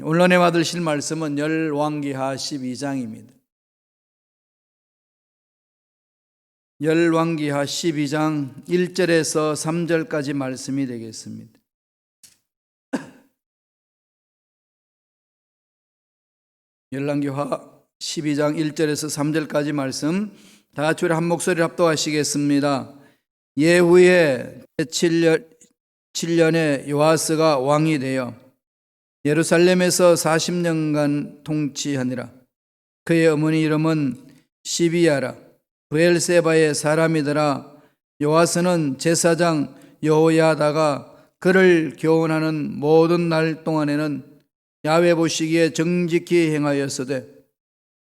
오늘 은혜 받으실 말씀은 열왕기하 12장입니다. 열왕기하 12장 1절에서 3절까지 말씀이 되겠습니다. 열왕기하 12장 1절에서 3절까지 말씀 다 같이 우리 한 목소리를 합독하시겠습니다. 예후의 7년에 요아스가 왕이 되어 예루살렘에서 40년간 통치하니라. 그의 어머니 이름은 시비야라. 브엘세바의 사람이더라. 요아스는 제사장 여호야다가 그를 교훈하는 모든 날 동안에는 야훼 보시기에 정직히 행하였으되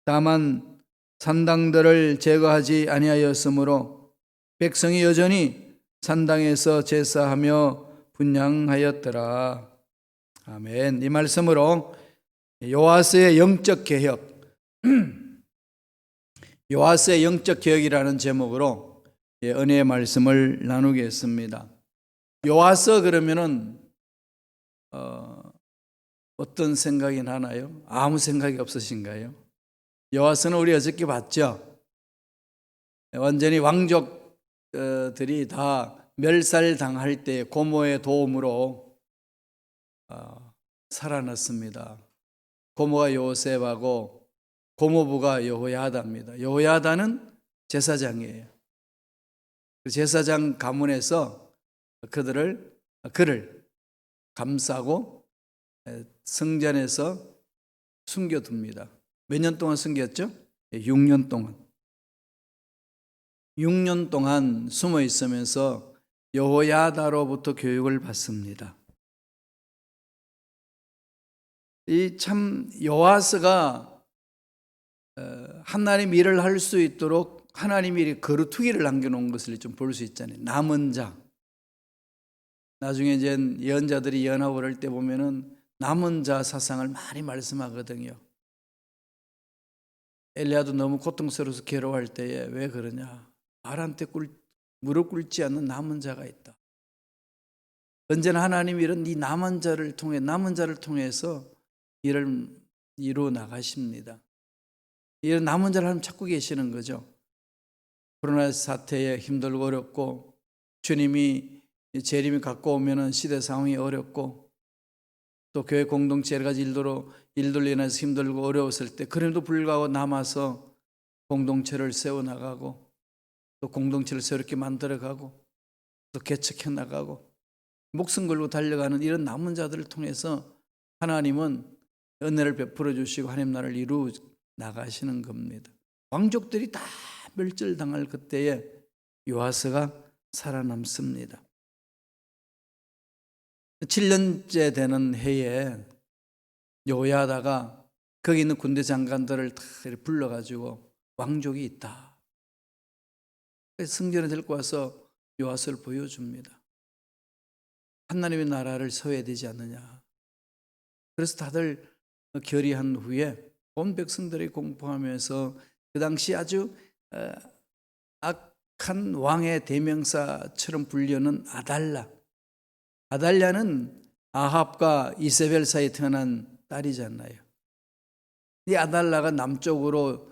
다만 산당들을 제거하지 아니하였으므로 백성이 여전히 산당에서 제사하며 분향하였더라. 아멘. 이 말씀으로 요아스의 영적 개혁, 요아스의 영적 개혁이라는 제목으로 은혜의 말씀을 나누겠습니다. 요아스 그러면은 어떤 생각이 나나요? 아무 생각이 없으신가요? 요아스는 우리 어저께 봤죠? 완전히 왕족들이 다 멸살당할 때 고모의 도움으로 살아났습니다. 고모가 요셉하고 고모부가 여호야다입니다. 여호야다는 제사장이에요. 제사장 가문에서 그를 감싸고 성전에서 숨겨둡니다. 몇 년 동안 숨겼죠? 6년 동안. 6년 동안 숨어 있으면서 여호야다로부터 교육을 받습니다. 이 참 요아스가 하나님 일을 할 수 있도록 하나님이 이렇게 거루투기를 남겨놓은 것을 좀 볼 수 있잖아요. 남은 자. 나중에 이제 예언자들이 예언하고 그럴 때 보면은 남은 자 사상을 많이 말씀하거든요. 엘리야도 너무 고통스러워서 괴로워할 때에 왜 그러냐? 바알한테 무릎 꿇지 않는 남은 자가 있다. 언제나 하나님이 이런 이 남은 자를 통해서 일을 이루어 나가십니다. 이런 남은 자를 하나님 찾고 계시는 거죠. 코로나 사태에 힘들고 어렵고 주님이 재림이 가까우면 시대 상황이 어렵고 또 교회 공동체 여러 가지 일들로 인해서 힘들고 어려웠을 때 그럼에도 불구하고 남아서 공동체를 세워나가고 또 공동체를 새롭게 만들어가고 또 개척해 나가고 목숨 걸고 달려가는 이런 남은 자들을 통해서 하나님은 은혜를 베풀어 주시고 하나님 나라를 이루어 나가시는 겁니다. 왕족들이 다 멸절당할 그때에 요아스가 살아남습니다. 7년째 되는 해에 여호야다가 거기 있는 군대 장관들을 다 불러가지고 왕족이 있다. 성전에 데리고 와서 요아스를 보여줍니다. 하나님의 나라를 세워야 되지 않느냐. 그래서 다들 결의한 후에 온 백성들이 공포하면서 그 당시 아주 악한 왕의 대명사처럼 불리는 아달랴는 아합과 이세벨 사이에 태어난 딸이잖아요. 이 아달랴가 남쪽으로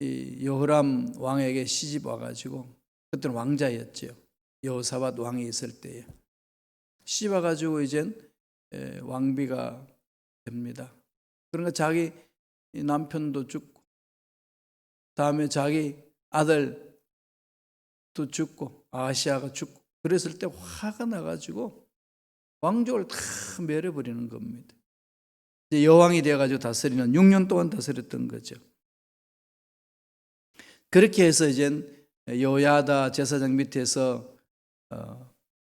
이 여호람 왕에게 시집 와가지고 그때는 왕자였죠. 여호사밧 왕이 있을 때에 시집 와가지고 이젠 왕비가 됩니다. 그러니까 자기 남편도 죽고 다음에 자기 아들도 죽고 아하시아가 죽고 그랬을 때 화가 나가지고 왕족을 다 멸해버리는 겁니다. 이제 여왕이 되어가지고 다스리는 6년 동안 다스렸던 거죠. 그렇게 해서 이젠 여호야다 제사장 밑에서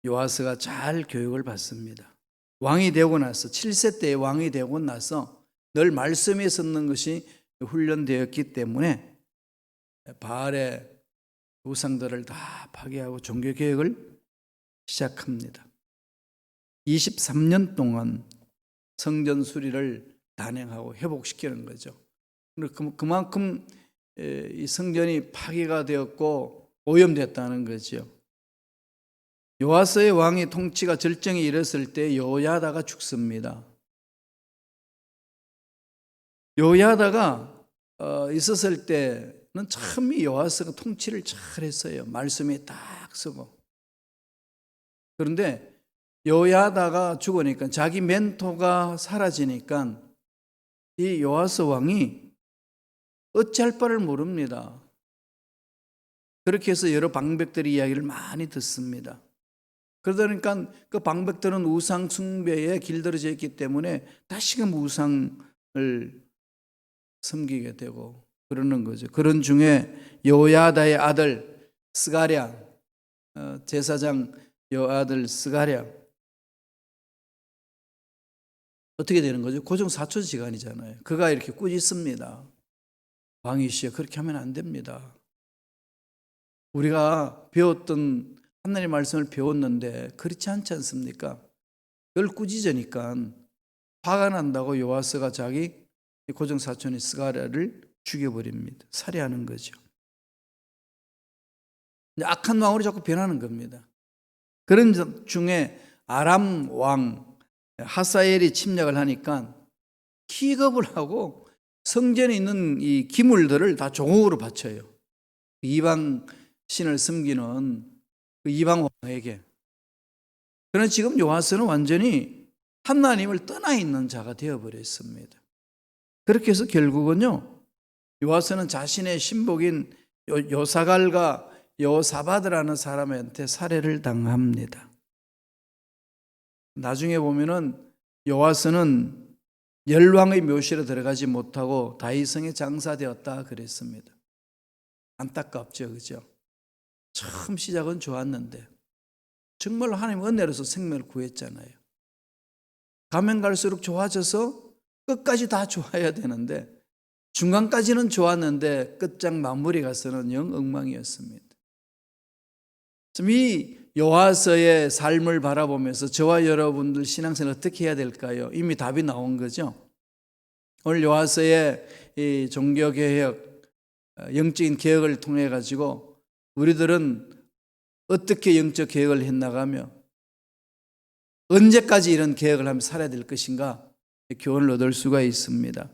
요아스가 잘 교육을 받습니다. 왕이 되고 나서 7세 때에 왕이 되고 나서 늘 말씀에 섰는 것이 훈련되었기 때문에 바알의 우상들을 다 파괴하고 종교개혁을 시작합니다. 23년 성전 수리를 단행하고 회복시키는 거죠. 그만큼 이 성전이 파괴가 되었고 오염됐다는 거죠. 요아스의 왕의 통치가 절정에 이르렀을 때 여호야다가 죽습니다. 요야다가 있었을 때는 참 이 요아스가 통치를 잘 했어요. 말씀에 딱 서고. 그런데 요야다가 죽으니까, 자기 멘토가 사라지니까 이 요아스 왕이 어찌할 바를 모릅니다. 그렇게 해서 여러 방백들의 이야기를 많이 듣습니다. 그러다 보니까 그 방백들은 우상 숭배에 길들여져 있기 때문에 다시금 우상을 섬기게 되고 그러는 거죠. 그런 중에 요야다의 아들 스가랴, 제사장 여아들 스가랴, 어떻게 되는 거죠? 고종사촌지간이잖아요. 그가 이렇게 꾸짖습니다. 왕이시여, 그렇게 하면 안 됩니다. 우리가 배웠던 하나님의 말씀을 배웠는데 그렇지 않지 않습니까? 그걸 꾸짖으니까 화가 난다고 요아스가 자기 고종사촌의 스가랴를 죽여버립니다. 살해하는 거죠. 악한 왕으로 자꾸 변하는 겁니다. 그런 중에 아람 왕 하사엘이 침략을 하니까 기겁을 하고 성전에 있는 이 기물들을 다 종옥으로 바쳐요. 이방 신을 섬기는 그 이방 왕에게. 그러나 지금 요아스는 완전히 하나님을 떠나 있는 자가 되어버렸습니다. 그렇게 해서 결국은요, 요아스는 자신의 신복인 요사갈과 여사바드라는 사람한테 살해를 당합니다. 나중에 보면은 요아스는 열왕의 묘실에 들어가지 못하고 다윗성에 장사되었다 그랬습니다. 안타깝죠, 그죠? 처음 시작은 좋았는데 정말로 하나님 은혜로서 생명을 구했잖아요. 가면 갈수록 좋아져서 끝까지 다 좋아야 되는데 중간까지는 좋았는데 끝장 마무리 가서는 영 엉망이었습니다. 이 요아스의 삶을 바라보면서 저와 여러분들 신앙생활 어떻게 해야 될까요? 이미 답이 나온 거죠. 오늘 요아스의 이 종교개혁, 영적인 개혁을 통해 가지고 우리들은 어떻게 영적 개혁을 해나가며 언제까지 이런 개혁을 하며 살아야 될 것인가 교훈을 얻을 수가 있습니다.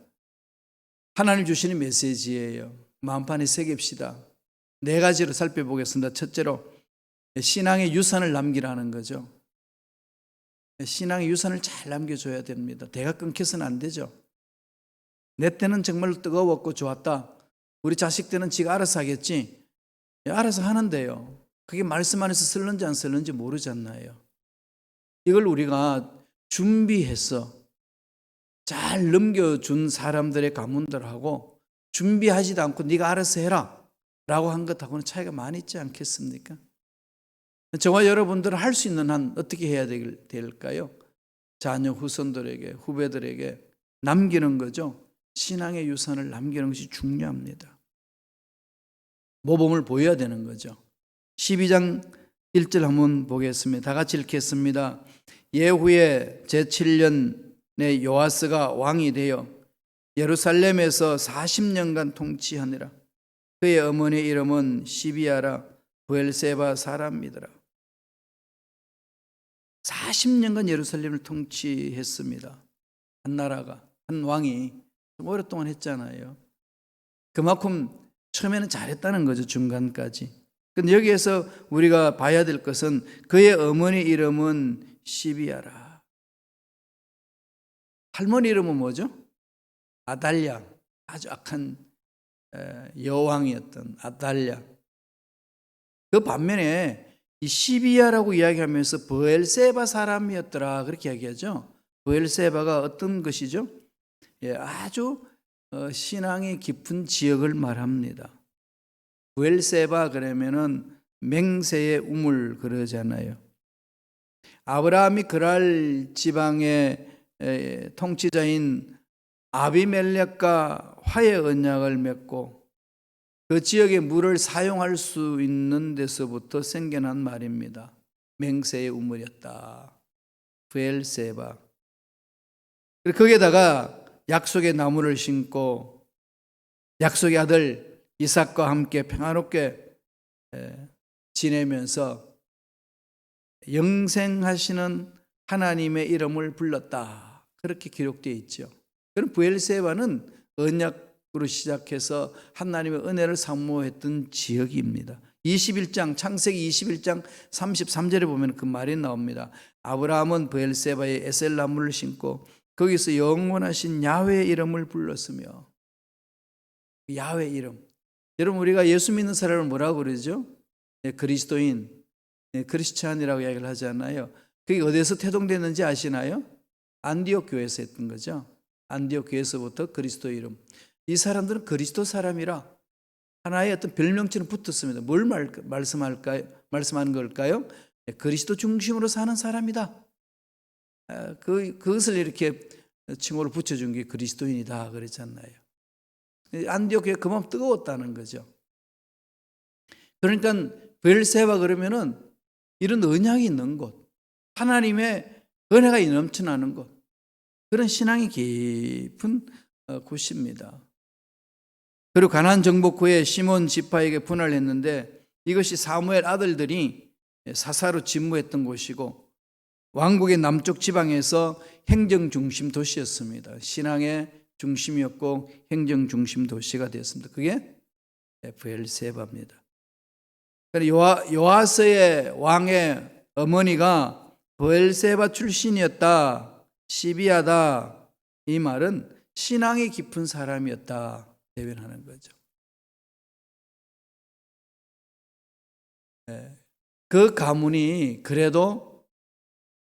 하나님 주시는 메시지예요. 마음판에 새깁시다. 4가지로 살펴보겠습니다. 첫째로 신앙의 유산을 남기라는 거죠. 신앙의 유산을 잘 남겨줘야 됩니다. 대가 끊겨서는 안 되죠. 내 때는 정말 뜨거웠고 좋았다. 우리 자식 때는 지가 알아서 하겠지. 알아서 하는데요. 그게 말씀 안에서 쓸는지 안 쓸는지 모르잖아요. 이걸 우리가 준비해서 잘 넘겨준 사람들의 가문들하고 준비하지도 않고 네가 알아서 해라 라고 한 것하고는 차이가 많이 있지 않겠습니까? 저와 여러분들은 할 수 있는 한 어떻게 해야 될까요? 자녀 후손들에게, 후배들에게 남기는 거죠. 신앙의 유산을 남기는 것이 중요합니다. 모범을 보여야 되는 거죠. 12장 1절 한번 보겠습니다. 다 같이 읽겠습니다. 예후의 제7년에 요아스가 왕이 되어 예루살렘에서 40년간 통치하니라. 그의 어머니 이름은 시비아라 브엘세바 사람이더라. 40년간 예루살렘을 통치했습니다. 한 나라가, 한 왕이 좀 오랫동안 했잖아요. 그만큼 처음에는 잘했다는 거죠. 중간까지. 근데 여기에서 우리가 봐야 될 것은 그의 어머니 이름은 시비아라. 할머니 이름은 뭐죠? 아달랴. 아주 악한 여왕이었던 아달랴. 그 반면에 이 시비아라고 이야기하면서 브엘세바 사람이었더라 그렇게 이야기하죠. 브엘세바가 어떤 것이죠? 아주 신앙이 깊은 지역을 말합니다. 브엘세바 그러면은 맹세의 우물 그러잖아요. 아브라함이 그랄 지방의 통치자인 아비멜렉과 화해 언약을 맺고 그 지역의 물을 사용할 수 있는 데서부터 생겨난 말입니다. 맹세의 우물이었다. 브엘세바. 거기에다가 약속의 나무를 심고 약속의 아들 이삭과 함께 평화롭게 지내면서 영생하시는 하나님의 이름을 불렀다. 그렇게 기록되어 있죠. 그럼 브엘세바는 언약으로 시작해서 하나님의 은혜를 사모했던 지역입니다. 21장 창세기 21장 33절에 보면 그 말이 나옵니다. 아브라함은 브엘세바에 에셀 나무를 심고 거기서 영원하신 야훼의 이름을 불렀으며. 야훼 이름. 여러분, 우리가 예수 믿는 사람을 뭐라고 그러죠? 그리스도인, 크리스찬이라고 이야기를 하잖아요. 그게 어디에서 태동됐는지 아시나요? 안디옥 교회에서 했던 거죠. 안디옥 교회에서부터 그리스도 이름. 이 사람들은 그리스도 사람이라 하나의 어떤 별명처럼 붙었습니다. 뭘 말씀하는 걸까요? 그리스도 중심으로 사는 사람이다. 그것을 이렇게 칭호를 붙여준 게 그리스도인이다 그랬잖아요. 안디옥 교회 그만 뜨거웠다는 거죠. 그러니까 브엘세바 그러면은 이런 언약이 있는 곳, 하나님의 은혜가 넘쳐나는 곳, 그런 신앙이 깊은 곳입니다. 그리고 가나안 정복 후에 시몬 지파에게 분할을 했는데 이것이 사무엘 아들들이 사사로 진무했던 곳이고 왕국의 남쪽 지방에서 행정 중심 도시였습니다. 신앙의 중심이었고 행정 중심 도시가 되었습니다. 그게 브엘세바입니다. 요아스의 왕의 어머니가 브엘세바 출신이었다, 시비아다, 이 말은 신앙이 깊은 사람이었다 대변하는 거죠. 그 가문이 그래도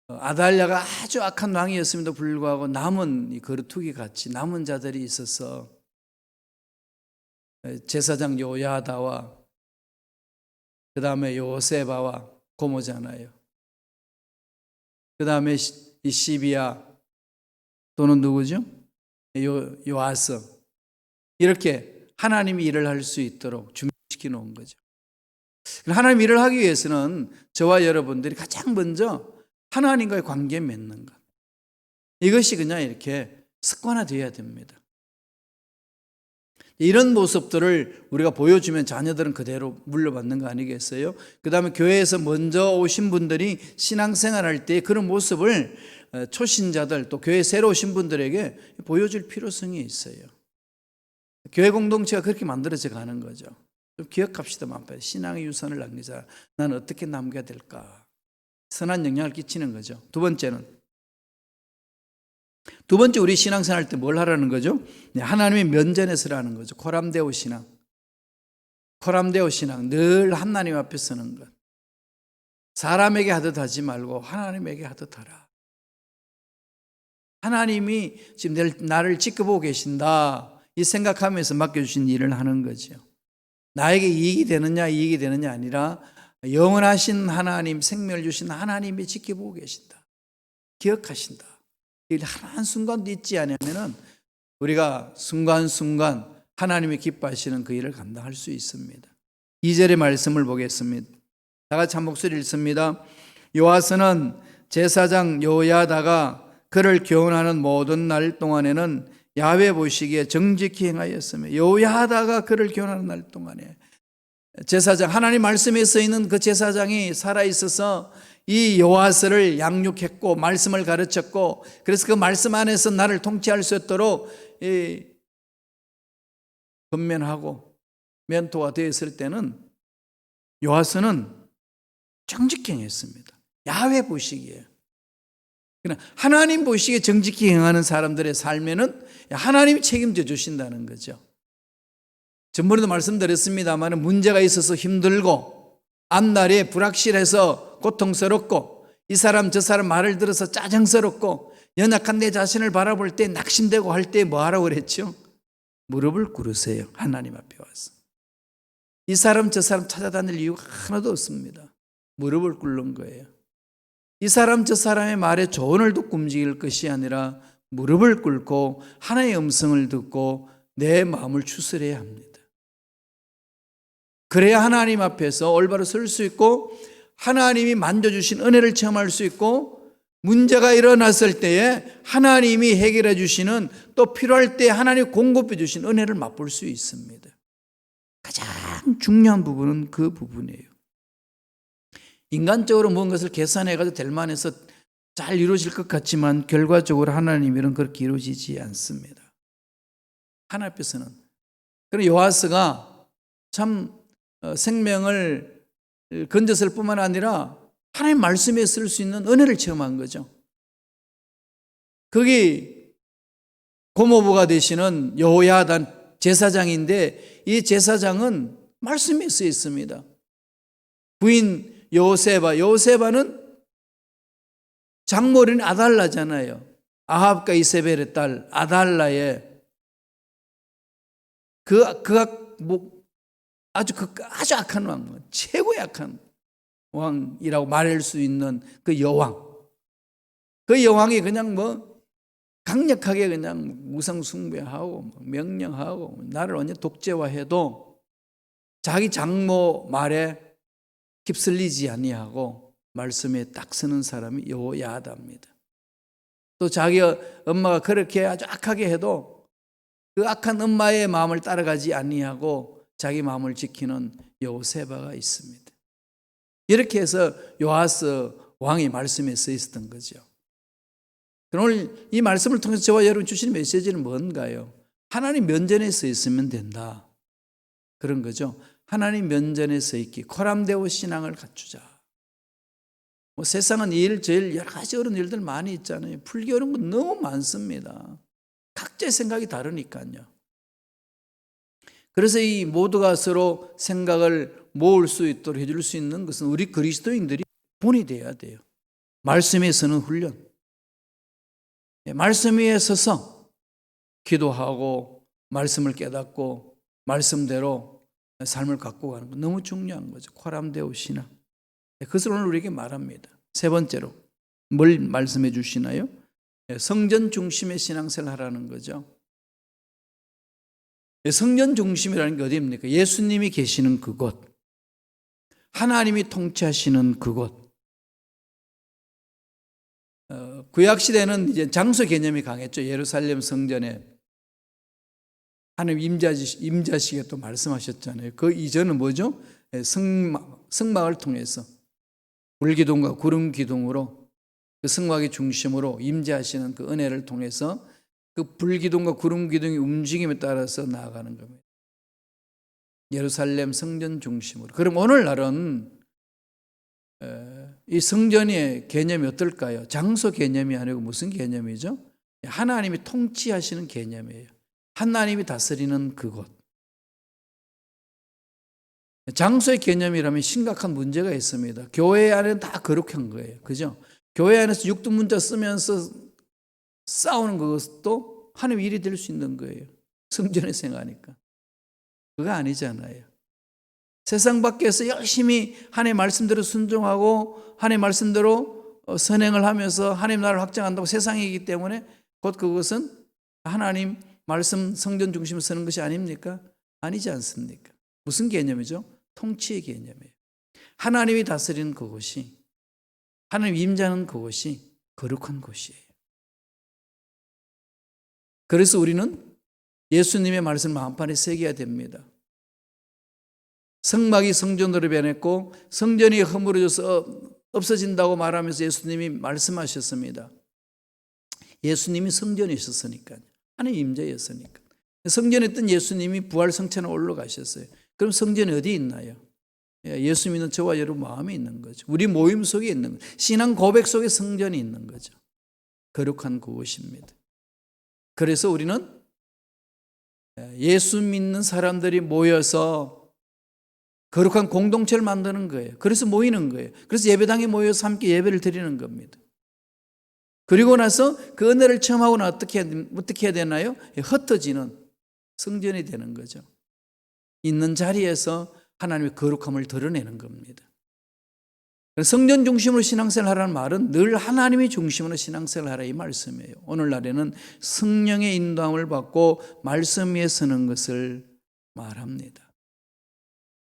아달랴가 아주 악한 왕이었음에도 불구하고 남은 거루투기 같이 남은 자들이 있어서 제사장 요야다와 그 다음에 요세바와 고모잖아요. 그 다음에 이 시비야 또는 누구죠? 요아스. 이렇게 하나님이 일을 할 수 있도록 준비시켜 놓은 거죠. 하나님 일을 하기 위해서는 저와 여러분들이 가장 먼저 하나님과의 관계 맺는 것, 이것이 그냥 이렇게 습관화되어야 됩니다. 이런 모습들을 우리가 보여주면 자녀들은 그대로 물려받는 거 아니겠어요? 그 다음에 교회에서 먼저 오신 분들이 신앙생활할 때 그런 모습을 초신자들 또 교회 새로 오신 분들에게 보여줄 필요성이 있어요. 교회 공동체가 그렇게 만들어져 가는 거죠. 좀 기억합시다. 신앙의 유산을 남기자. 나는 어떻게 남겨야 될까? 선한 영향을 끼치는 거죠. 두 번째, 우리 신앙생활 할 때 뭘 하라는 거죠? 하나님의 면전에 서라는 거죠. 코람데오 신앙. 코람데오 신앙. 늘 하나님 앞에 서는 것. 사람에게 하듯 하지 말고 하나님에게 하듯 하라. 하나님이 지금 나를 지켜보고 계신다, 이 생각하면서 맡겨주신 일을 하는 거죠. 나에게 이익이 되느냐 아니라 영원하신 하나님, 생명을 주신 하나님이 지켜보고 계신다, 기억하신다. 일 한순간도 잊지 않으면 우리가 순간순간 하나님이 기뻐하시는 그 일을 감당할 수 있습니다. 2절의 말씀을 보겠습니다. 다 같이 한 목소리 읽습니다. 요아스는 제사장 요야다가 그를 교훈하는 모든 날 동안에는 야훼 보시기에 정직히 행하였으며, 요야다가 그를 교훈하는 날 동안에 제사장, 하나님 말씀에 써 있는 그 제사장이 살아있어서 이 요아스를 양육했고 말씀을 가르쳤고, 그래서 그 말씀 안에서 나를 통치할 수 있도록 건면하고 멘토가 되었을 때는 요아스는 정직히 행했습니다. 야훼 보시기에. 그러나 하나님 보시기에 정직히 행하는 사람들의 삶에는 하나님이 책임져 주신다는 거죠. 전번에도 말씀드렸습니다만 문제가 있어서 힘들고 앞날에 불확실해서 고통스럽고 이 사람 저 사람 말을 들어서 짜증스럽고 연약한 내 자신을 바라볼 때 낙심되고 할 때 뭐 하라고 그랬죠? 무릎을 꿇으세요. 하나님 앞에 와서. 이 사람 저 사람 찾아다닐 이유가 하나도 없습니다. 무릎을 꿇는 거예요. 이 사람 저 사람의 말에 조언을 듣고 움직일 것이 아니라 무릎을 꿇고 하나님의 음성을 듣고 내 마음을 추스려야 합니다. 그래야 하나님 앞에서 올바로 설 수 있고 하나님이 만져주신 은혜를 체험할 수 있고 문제가 일어났을 때에 하나님이 해결해 주시는, 또 필요할 때 하나님이 공급해 주신 은혜를 맛볼 수 있습니다. 가장 중요한 부분은 그 부분이에요. 인간적으로 무언가를 계산해가지고 될 만해서 잘 이루어질 것 같지만 결과적으로 하나님 일은 그렇게 이루어지지 않습니다. 하나님 앞에서는. 그럼 요아스가 참 생명을 건졌을 뿐만 아니라 하나님 말씀에 쓸 수 있는 은혜를 체험한 거죠. 거기 고모부가 되시는 여호야단 제사장인데 이 제사장은 말씀에 쓰여 있습니다. 부인 여호세바는 장모인 아달라잖아요. 아합과 이세벨의 딸 아달라의 아주 악한 왕, 최고 약한 왕이라고 말할 수 있는 그 여왕. 그 여왕이 그냥 강력하게 그냥 우상숭배하고 명령하고 나를 완전 독재화해도 자기 장모 말에 휩쓸리지 아니하고 말씀에 딱 서는 사람이 여호야다입니다. 또 자기 엄마가 그렇게 아주 악하게 해도 그 악한 엄마의 마음을 따라가지 아니하고 자기 마음을 지키는 여호세바가 있습니다. 이렇게 해서 요아스 왕이 말씀에 써 있었던 거죠. 오늘 이 말씀을 통해서 저와 여러분 주신 메시지는 뭔가요? 하나님 면전에 서 있으면 된다. 그런 거죠. 하나님 면전에 서 있기, 코람데오 신앙을 갖추자. 세상은 제일 여러 가지 어려운 일들 많이 있잖아요. 풀기 어려운 건 너무 많습니다. 각자의 생각이 다르니까요. 그래서 이 모두가 서로 생각을 모을 수 있도록 해줄 수 있는 것은 우리 그리스도인들이 본이 돼야 돼요. 말씀에 서는 훈련. 말씀 위에 서서 기도하고 말씀을 깨닫고 말씀대로 삶을 갖고 가는 거 너무 중요한 거죠. 코람데오 신앙. 그것을 오늘 우리에게 말합니다. 세 번째로 뭘 말씀해 주시나요? 성전 중심의 신앙생활을 하라는 거죠. 성전 중심이라는 게 어디입니까? 예수님이 계시는 그곳, 하나님이 통치하시는 그곳. 구약시대는 이제 장소 개념이 강했죠. 예루살렘 성전에 하나님 임자시게 또 말씀하셨잖아요. 그 이전은 뭐죠? 성막을 통해서 불기둥과 구름 기둥으로 그 성막의 중심으로 임재하시는 그 은혜를 통해서 그 불기둥과 구름 기둥의 움직임에 따라서 나아가는 겁니다. 예루살렘 성전 중심으로. 그럼 오늘날은 이 성전의 개념이 어떨까요? 장소 개념이 아니고 무슨 개념이죠? 하나님이 통치하시는 개념이에요. 하나님이 다스리는 그곳. 장소의 개념이라면 심각한 문제가 있습니다. 교회 안에는 다 거룩한 거예요. 그죠? 교회 안에서 육두문자 쓰면서 싸우는 것도 하나님의 일이 될 수 있는 거예요. 성전에 생각하니까. 그거 아니잖아요. 세상 밖에서 열심히 하나님의 말씀대로 순종하고 하나님의 말씀대로 선행을 하면서 하나님 나라를 확장한다고 세상이기 때문에 곧 그것은 하나님 말씀 성전 중심으로 서는 것이 아닙니까? 아니지 않습니까? 무슨 개념이죠? 통치의 개념이에요. 하나님이 다스리는 그곳이, 하나님 임재하는 그곳이 거룩한 곳이에요. 그래서 우리는 예수님의 말씀을 마음판에 새겨야 됩니다. 성막이 성전으로 변했고 성전이 허물어져서 없어진다고 말하면서 예수님이 말씀하셨습니다. 예수님이 성전에 있었으니까요. 하나님 임재였으니까. 성전에 있던 예수님이 부활 성천에 올라가셨어요. 그럼 성전이 어디 있나요? 예수 믿는 저와 여러분 마음에 있는 거죠. 우리 모임 속에 있는 거죠. 신앙 고백 속에 성전이 있는 거죠. 거룩한 그곳입니다. 그래서 우리는 예수 믿는 사람들이 모여서 거룩한 공동체를 만드는 거예요. 그래서 모이는 거예요. 그래서 예배당에 모여서 함께 예배를 드리는 겁니다. 그리고 나서 그 은혜를 체험하고는 어떻게 해야 되나요? 흩어지는 성전이 되는 거죠. 있는 자리에서 하나님의 거룩함을 드러내는 겁니다. 성전 중심으로 신앙생활 하라는 말은 늘 하나님이 중심으로 신앙생활 하라 이 말씀이에요. 오늘날에는 성령의 인도함을 받고 말씀 위에 서는 것을 말합니다.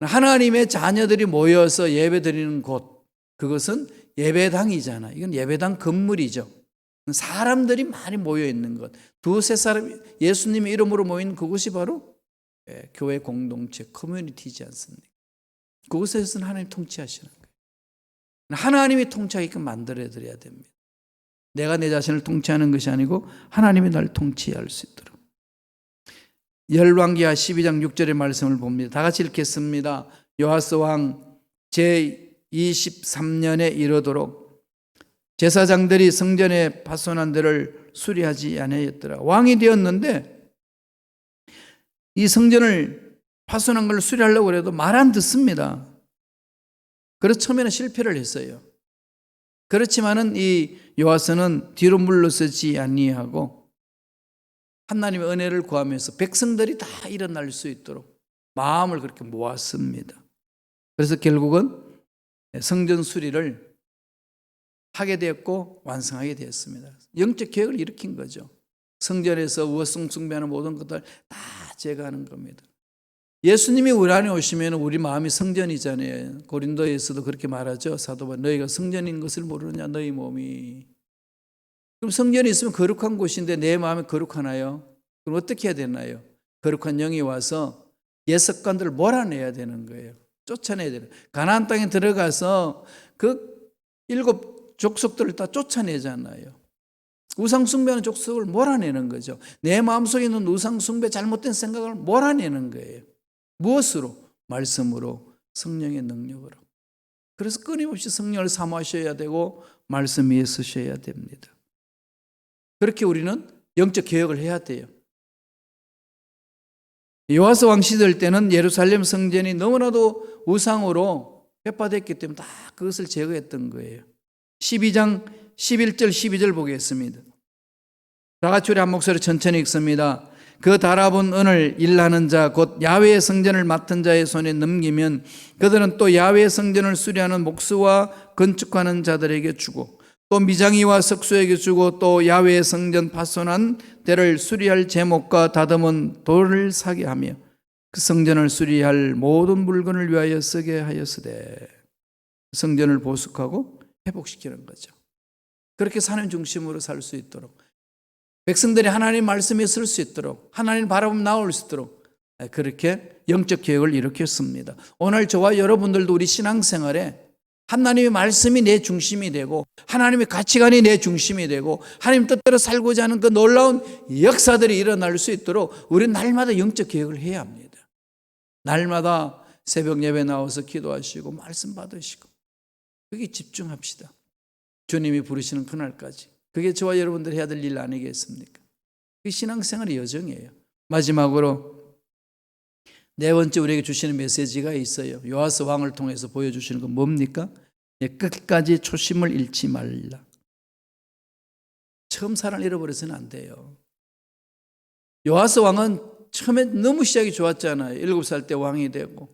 하나님의 자녀들이 모여서 예배드리는 곳, 그것은 예배당이잖아요. 이건 예배당 건물이죠. 사람들이 많이 모여 있는 것, 두세 사람 예수님의 이름으로 모인 그곳이 바로 교회 공동체, 커뮤니티이지 않습니까? 그곳에서는 하나님 통치하시는 거예요. 하나님이 통치하게끔 만들어드려야 됩니다. 내가 내 자신을 통치하는 것이 아니고 하나님이 날 통치할 수 있도록. 열왕기하 12장 6절의 말씀을 봅니다. 다 같이 읽겠습니다. 요아스 왕 제23년에 이르도록 제사장들이 성전에 파손한 데를 수리하지 아니하였더라. 왕이 되었는데 이 성전을 파손한 걸 수리하려고 해도 말 안 듣습니다. 그래서 처음에는 실패를 했어요. 그렇지만은 이 요아스는 뒤로 물러서지 아니하고 하나님의 은혜를 구하면서 백성들이 다 일어날 수 있도록 마음을 그렇게 모았습니다. 그래서 결국은 성전 수리를 하게 되었고 완성하게 되었습니다. 영적 개혁을 일으킨 거죠. 성전에서 우상 숭배하는 모든 것들 다 제거하는 겁니다. 예수님이 우리 안에 오시면 우리 마음이 성전이잖아요. 고린도에서도 그렇게 말하죠. 사도 바울, 너희가 성전인 것을 모르느냐 너희 몸이. 그럼 성전이 있으면 거룩한 곳인데 내 마음이 거룩하나요? 그럼 어떻게 해야 되나요? 거룩한 영이 와서 옛 습관들을 몰아내야 되는 거예요. 쫓아내야 되는 거예요. 가나안 땅에 들어가서 그 7 족속들을 다 쫓아내잖아요. 우상 숭배하는 족속을 몰아내는 거죠. 내 마음속에 있는 우상 숭배 잘못된 생각을 몰아내는 거예요. 무엇으로? 말씀으로, 성령의 능력으로. 그래서 끊임없이 성령을 사모하셔야 되고 말씀 위에 서셔야 됩니다. 그렇게 우리는 영적 개혁을 해야 돼요. 요아스 왕 시절 때는 예루살렘 성전이 너무나도 우상으로 회파됐기 때문에 다 그것을 제거했던 거예요. 12장 11절 12절 보겠습니다. 다 같이 우리 한 목소리 천천히 읽습니다. 그 달아본 은을 일하는 자 곧 야훼의 성전을 맡은 자의 손에 넘기면 그들은 또 야훼의 성전을 수리하는 목수와 건축하는 자들에게 주고 또 미장이와 석수에게 주고 또 야훼의 성전 파손한 데를 수리할 제목과 다듬은 돌을 사게 하며 그 성전을 수리할 모든 물건을 위하여 쓰게 하였으되 성전을 보숙하고 회복시키는 거죠. 그렇게 사는 중심으로 살 수 있도록 백성들이 하나님 말씀에 쓸 수 있도록 하나님 바라보면 나올 수 있도록 그렇게 영적 개혁을 일으켰습니다. 오늘 저와 여러분들도 우리 신앙생활에 하나님의 말씀이 내 중심이 되고 하나님의 가치관이 내 중심이 되고 하나님 뜻대로 살고자 하는 그 놀라운 역사들이 일어날 수 있도록 우리는 날마다 영적 개혁을 해야 합니다. 날마다 새벽 예배 나와서 기도하시고 말씀 받으시고 거기에 집중합시다. 주님이 부르시는 그날까지. 그게 저와 여러분들이 해야 될 일 아니겠습니까? 그게 신앙생활의 여정이에요. 마지막으로 네 번째 우리에게 주시는 메시지가 있어요. 요아스 왕을 통해서 보여주시는 건 뭡니까? 끝까지 초심을 잃지 말라. 처음 사랑을 잃어버려서는 안 돼요. 요아스 왕은 처음에 너무 시작이 좋았잖아요. 7살 때 왕이 되고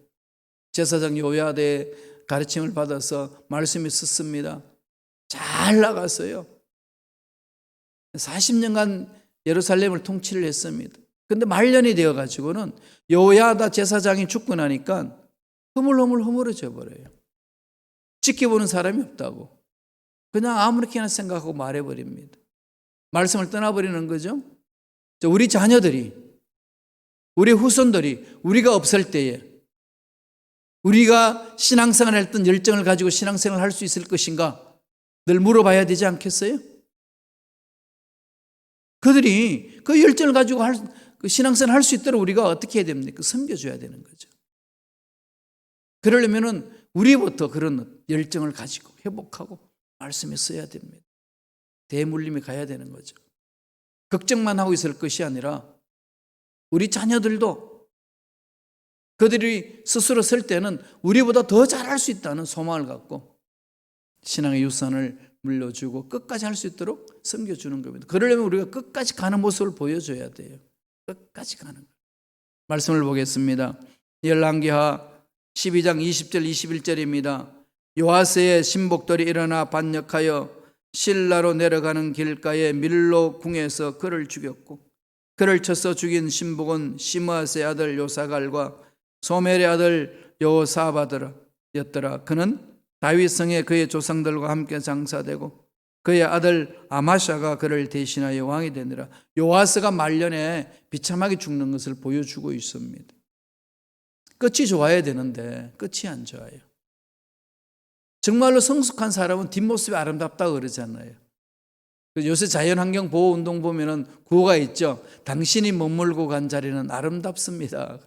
제사장 요야다의 가르침을 받아서 말씀이 섰습니다. 잘 나갔어요. 40년간 예루살렘을 통치를 했습니다. 근데 말년이 되어가지고는 요야다 제사장이 죽고 나니까 허물어져 버려요. 지켜보는 사람이 없다고. 그냥 아무렇게나 생각하고 말해버립니다. 말씀을 떠나버리는 거죠. 우리 자녀들이, 우리 후손들이 우리가 없을 때에 우리가 신앙생활을 했던 열정을 가지고 신앙생활을 할 수 있을 것인가 늘 물어봐야 되지 않겠어요? 그들이 그 열정을 가지고 그 신앙생활을 할 수 있도록 우리가 어떻게 해야 됩니까? 섬겨줘야 되는 거죠. 그러려면 우리부터 그런 열정을 가지고 회복하고 말씀에 써야 됩니다. 대물림에 가야 되는 거죠. 걱정만 하고 있을 것이 아니라 우리 자녀들도 그들이 스스로 설 때는 우리보다 더 잘할 수 있다는 소망을 갖고 신앙의 유산을 물려주고 끝까지 할 수 있도록 섬겨주는 겁니다. 그러려면 우리가 끝까지 가는 모습을 보여줘야 돼요. 끝까지 가는 거예요. 말씀을 보겠습니다. 열왕기하 12장 20절 21절입니다. 요아스의 신복들이 일어나 반역하여 실라로 내려가는 길가에 밀로 궁에서 그를 죽였고 그를 쳐서 죽인 신복은 시므아스의 아들 요사갈과 소멜의 아들 여호사바드였더라. 그는 다윗성에 그의 조상들과 함께 장사되고 그의 아들 아마샤가 그를 대신하여 왕이 되니라. 요아스가 말년에 비참하게 죽는 것을 보여주고 있습니다. 끝이 좋아야 되는데 끝이 안 좋아요. 정말로 성숙한 사람은 뒷모습이 아름답다고 그러잖아요. 요새 자연환경 보호 운동 보면은 구호가 있죠. 당신이 머물고 간 자리는 아름답습니다.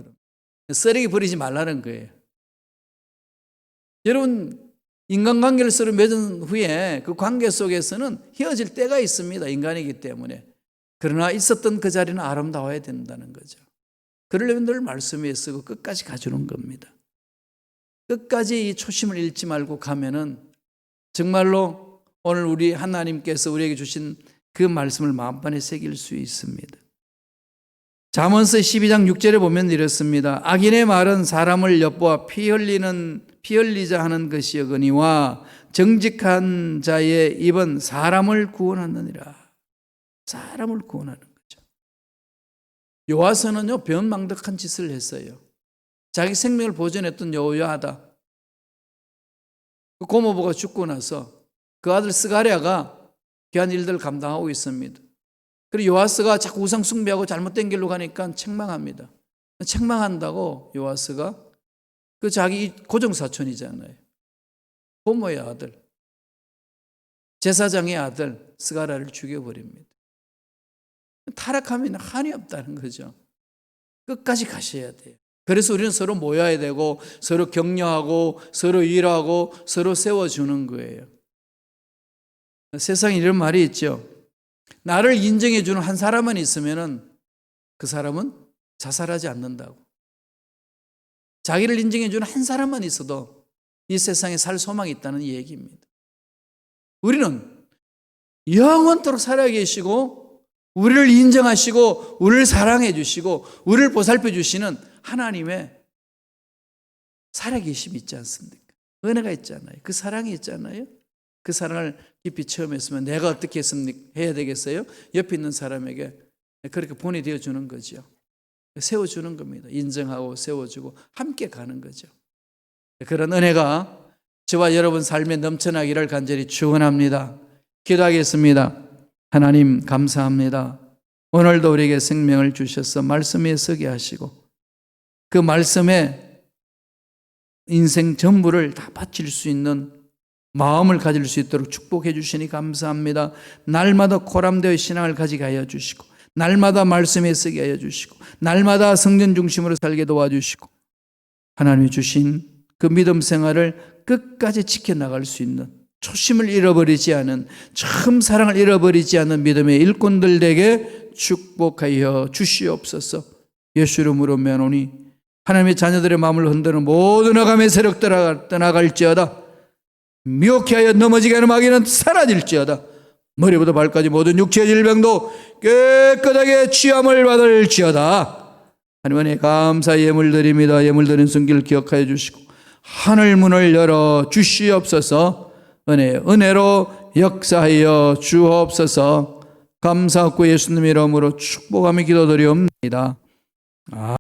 쓰레기 버리지 말라는 거예요. 여러분, 인간관계를 서로 맺은 후에 그 관계 속에서는 헤어질 때가 있습니다. 인간이기 때문에. 그러나 있었던 그 자리는 아름다워야 된다는 거죠. 그러려면 늘 말씀 위에 쓰고 끝까지 가주는 겁니다. 끝까지 이 초심을 잃지 말고 가면은 정말로 오늘 우리 하나님께서 우리에게 주신 그 말씀을 마음판에 새길 수 있습니다. 잠언서 12장 6절에 보면 이렇습니다. 악인의 말은 사람을 엿보아 피 흘리자 하는 것이거니와 정직한 자의 입은 사람을 구원하느니라. 사람을 구원하는 거죠. 요아서는요, 변망덕한 짓을 했어요. 자기 생명을 보존했던 여호야다. 그 고모부가 죽고 나서 그 아들 스가랴가 귀한 일들을 감당하고 있습니다. 그리고 요아스가 자꾸 우상 숭배하고 잘못된 길로 가니까 책망합니다. 책망한다고 요아스가 그 자기 고정사촌이잖아요. 고모의 아들, 제사장의 아들 스가랴를 죽여버립니다. 타락하면 한이 없다는 거죠. 끝까지 가셔야 돼요. 그래서 우리는 서로 모여야 되고 서로 격려하고 서로 위로하고 서로 세워주는 거예요. 세상에 이런 말이 있죠. 나를 인정해 주는 한 사람만 있으면 그 사람은 자살하지 않는다고. 자기를 인정해 주는 한 사람만 있어도 이 세상에 살 소망이 있다는 얘기입니다. 우리는 영원토록 살아계시고 우리를 인정하시고 우리를 사랑해 주시고 우리를 보살펴 주시는 하나님의 살아계심이 있지 않습니까? 은혜가 있잖아요. 그 사랑이 있잖아요. 그 사랑을 깊이 체험했으면 내가 어떻게 해야 되겠어요? 옆에 있는 사람에게 그렇게 보내되어 주는 거죠. 세워주는 겁니다. 인정하고 세워주고 함께 가는 거죠. 그런 은혜가 저와 여러분 삶에 넘쳐나기를 간절히 축원합니다. 기도하겠습니다. 하나님 감사합니다. 오늘도 우리에게 생명을 주셔서 말씀에 서게 하시고 그 말씀에 인생 전부를 다 바칠 수 있는 마음을 가질 수 있도록 축복해 주시니 감사합니다. 날마다 코람되어 신앙을 가지게 하여 주시고 날마다 말씀에 서게 하여 주시고 날마다 성전 중심으로 살게 도와주시고 하나님이 주신 그 믿음 생활을 끝까지 지켜나갈 수 있는 초심을 잃어버리지 않은 처음 사랑을 잃어버리지 않는 믿음의 일꾼들에게 축복하여 주시옵소서. 예수 이름으로 면오니 하나님의 자녀들의 마음을 흔드는 모든 어감의 세력 떠나갈지어다. 미혹해 하여 넘어지게 하는 마귀는 사라질지어다. 머리부터 발까지 모든 육체의 질병도 깨끗하게 취함을 받을지어다. 하나님 감사 예물 드립니다. 예물 드린 순기를 기억하여 주시고 하늘 문을 열어 주시옵소서. 은혜로 역사하여 주옵소서. 감사하고 예수님 이름으로 축복하며 기도드리옵나이다.